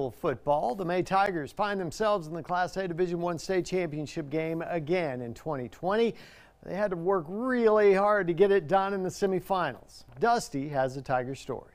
Football, the May Tigers find themselves in the Class A Division I state championship game again in 2020. They had to work really hard to get it done in the semifinals. Dusty has the Tiger story.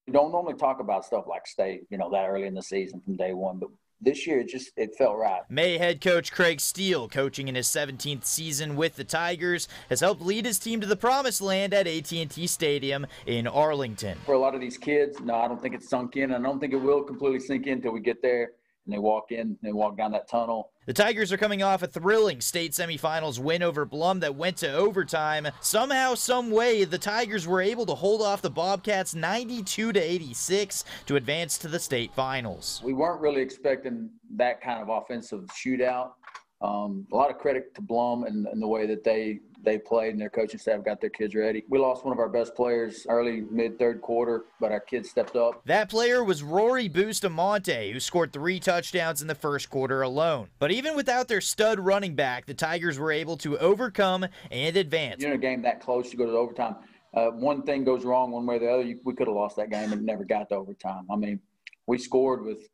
We don't normally talk about stuff like state, that early in the season from day one, but this year it felt right. May head coach Craig Steele, coaching in his 17th season with the Tigers, has helped lead his team to the promised land at AT&T Stadium in Arlington. For a lot of these kids, no, I don't think it's sunk in. I don't think it will completely sink in until we get there and they walk in and walk down that tunnel. The Tigers are coming off a thrilling state semifinals win over Blum that went to overtime. Somehow, some way, the Tigers were able to hold off the Bobcats 92-86 to advance to the state finals. We weren't really expecting that kind of offensive shootout. A lot of credit to Blum and the way that they played and their coaching staff got their kids ready. We lost one of our best players early, mid-third quarter, but our kids stepped up. That player was Rory Bustamante, who scored 3 touchdowns in the first quarter alone. But even without their stud running back, the Tigers were able to overcome and advance. In a game that close, you go to overtime. One thing goes wrong one way or the other, we could have lost that game and never got to overtime. I mean, we scored with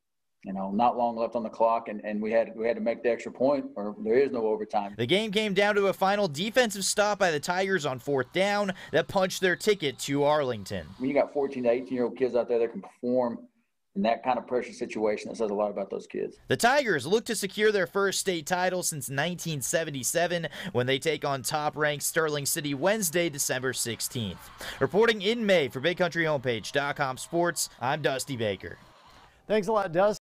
not long left on the clock, and we had to make the extra point, or there is no overtime. The game came down to a final defensive stop by the Tigers on 4th down that punched their ticket to Arlington. When you got 14 to 18-year-old kids out there that can perform in that kind of pressure situation, that says a lot about those kids. The Tigers look to secure their first state title since 1977 when they take on top-ranked Sterling City Wednesday, December 16th. Reporting in May for BigCountryHomepage.com Sports, I'm Dusty Baker. Thanks a lot, Dusty.